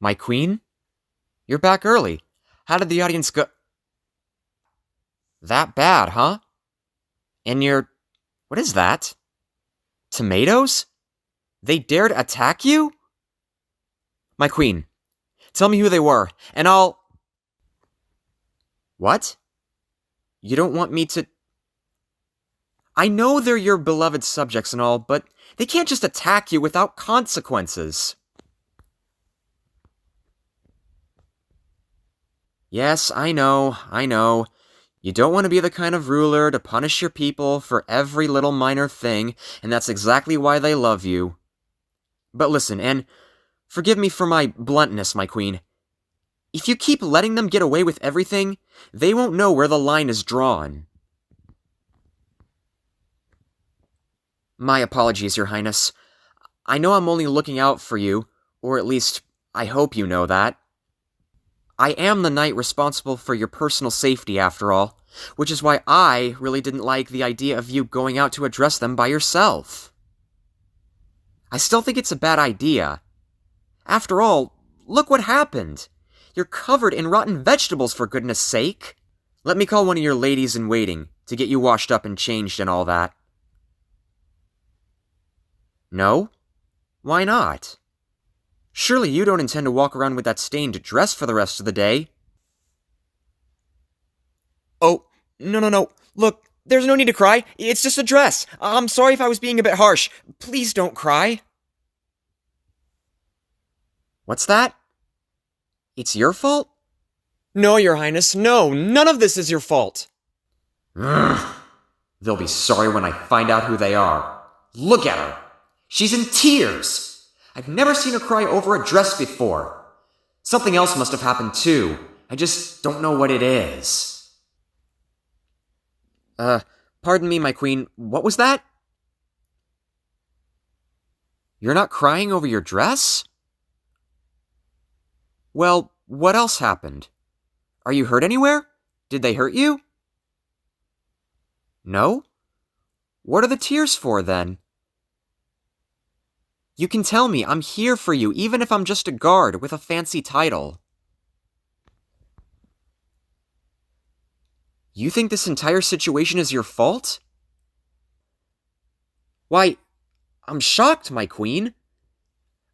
My queen? You're back early. How did the audience go? That bad, huh? And what is that? Tomatoes? They dared attack you? My queen, tell me who they were, and I'll... What? You don't want me to... I know they're your beloved subjects and all, but they can't just attack you without consequences. Yes, I know. You don't want to be the kind of ruler to punish your people for every little minor thing, and that's exactly why they love you. But listen, and forgive me for my bluntness, my queen. If you keep letting them get away with everything, they won't know where the line is drawn. My apologies, Your Highness. I know I'm only looking out for you, or at least, I hope you know that. I am the knight responsible for your personal safety, after all, which is why I really didn't like the idea of you going out to address them by yourself. I still think it's a bad idea. After all, look what happened. You're covered in rotten vegetables, for goodness sake. Let me call one of your ladies-in-waiting to get you washed up and changed and all that. No? Why not? Surely you don't intend to walk around with that stained dress for the rest of the day. Oh, no. Look, there's no need to cry. It's just a dress. I'm sorry if I was being a bit harsh. Please don't cry. What's that? It's your fault? No, Your Highness, no. None of this is your fault. They'll be sorry when I find out who they are. Look at her. She's in tears. I've never seen her cry over a dress before. Something else must have happened too. I just don't know what it is. Pardon me, my queen. What was that? You're not crying over your dress? Well, what else happened? Are you hurt anywhere? Did they hurt you? No? What are the tears for, then? You can tell me, I'm here for you, even if I'm just a guard with a fancy title. You think this entire situation is your fault? Why, I'm shocked, my queen.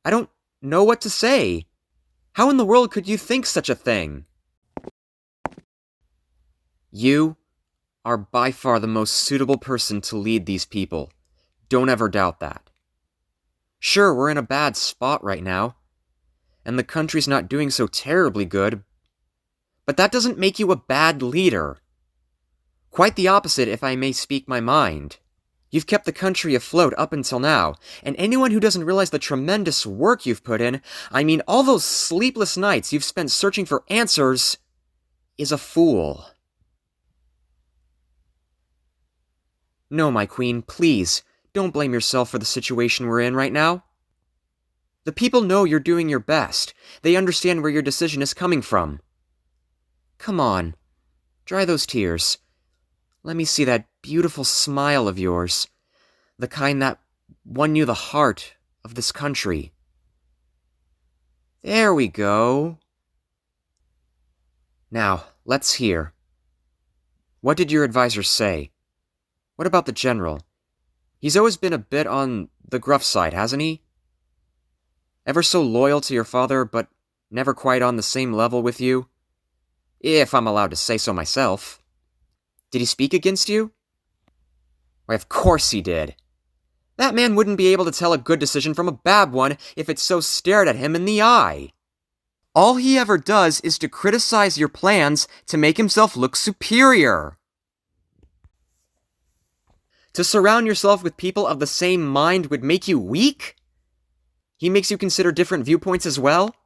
I don't know what to say. How in the world could you think such a thing? You are by far the most suitable person to lead these people. Don't ever doubt that. Sure, we're in a bad spot right now, and the country's not doing so terribly good, but that doesn't make you a bad leader. Quite the opposite, if I may speak my mind. You've kept the country afloat up until now, and anyone who doesn't realize the tremendous work you've put in, I mean all those sleepless nights you've spent searching for answers, is a fool. No, my queen, please, don't blame yourself for the situation we're in right now. The people know you're doing your best. They understand where your decision is coming from. Come on, dry those tears. Let me see that beautiful smile of yours, the kind that won you the heart of this country. There we go. Now, let's hear. What did your advisors say? What about the general? He's always been a bit on the gruff side, hasn't he? Ever so loyal to your father, but never quite on the same level with you? If I'm allowed to say so myself. Did he speak against you? Why, of course he did. That man wouldn't be able to tell a good decision from a bad one if it so stared at him in the eye. All he ever does is to criticize your plans to make himself look superior. To surround yourself with people of the same mind would make you weak? He makes you consider different viewpoints as well?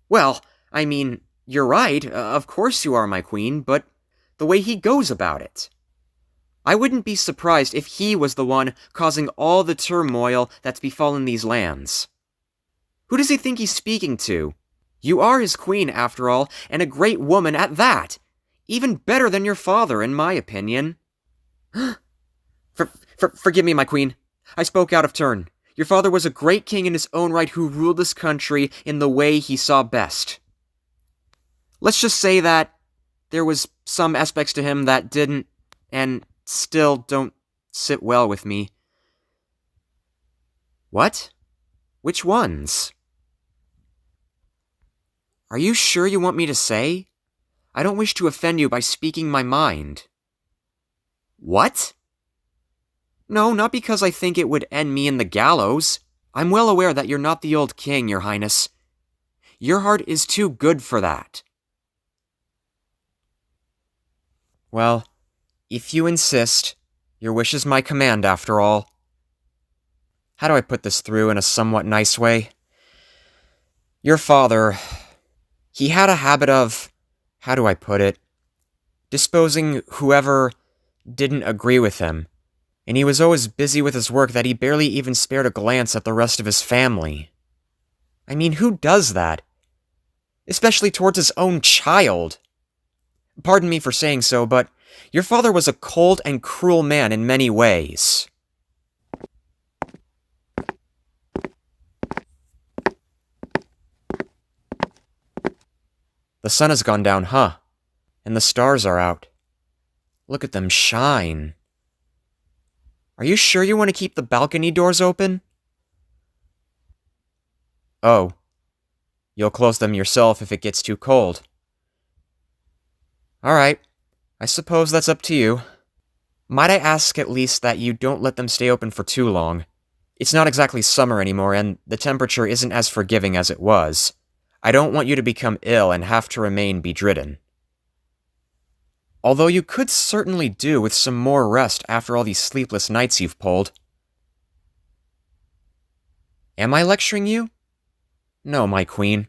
Well, I mean, you're right, of course you are, my queen, but the way he goes about it. I wouldn't be surprised if he was the one causing all the turmoil that's befallen these lands. Who does he think he's speaking to? You are his queen, after all, and a great woman at that. Even better than your father, in my opinion. Forgive me, my queen. I spoke out of turn. Your father was a great king in his own right who ruled this country in the way he saw best. Let's just say that there was some aspects to him that didn't, and still don't, sit well with me. What? Which ones? Are you sure you want me to say? I don't wish to offend you by speaking my mind. What? No, not because I think it would end me in the gallows. I'm well aware that you're not the old king, Your Highness. Your heart is too good for that. Well, if you insist, your wish is my command after all. How do I put this through in a somewhat nice way? Your father, he had a habit of, how do I put it, disposing whoever didn't agree with him, and he was always busy with his work that he barely even spared a glance at the rest of his family. I mean, who does that? Especially towards his own child. Pardon me for saying so, but your father was a cold and cruel man in many ways. The sun has gone down, huh? And the stars are out. Look at them shine. Are you sure you want to keep the balcony doors open? Oh. You'll close them yourself if it gets too cold. Alright. I suppose that's up to you. Might I ask at least that you don't let them stay open for too long? It's not exactly summer anymore, and the temperature isn't as forgiving as it was. I don't want you to become ill and have to remain bedridden. Although you could certainly do with some more rest after all these sleepless nights you've pulled. Am I lecturing you? No, my queen.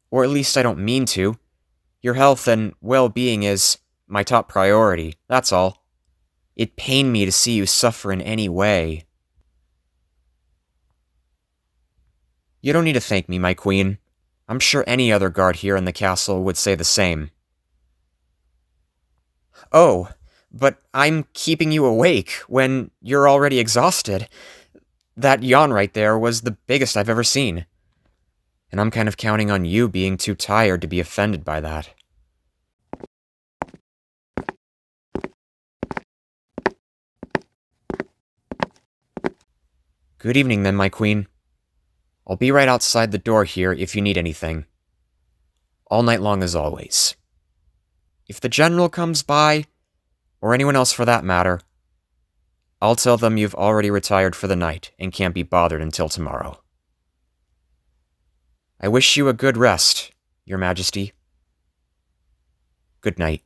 Or at least I don't mean to. Your health and well-being is my top priority, that's all. It pained me to see you suffer in any way. You don't need to thank me, my queen. I'm sure any other guard here in the castle would say the same. Oh, but I'm keeping you awake when you're already exhausted. That yawn right there was the biggest I've ever seen. And I'm kind of counting on you being too tired to be offended by that. Good evening then, my queen. I'll be right outside the door here if you need anything. All night long as always. If the general comes by, or anyone else for that matter, I'll tell them you've already retired for the night and can't be bothered until tomorrow. I wish you a good rest, Your Majesty. Good night.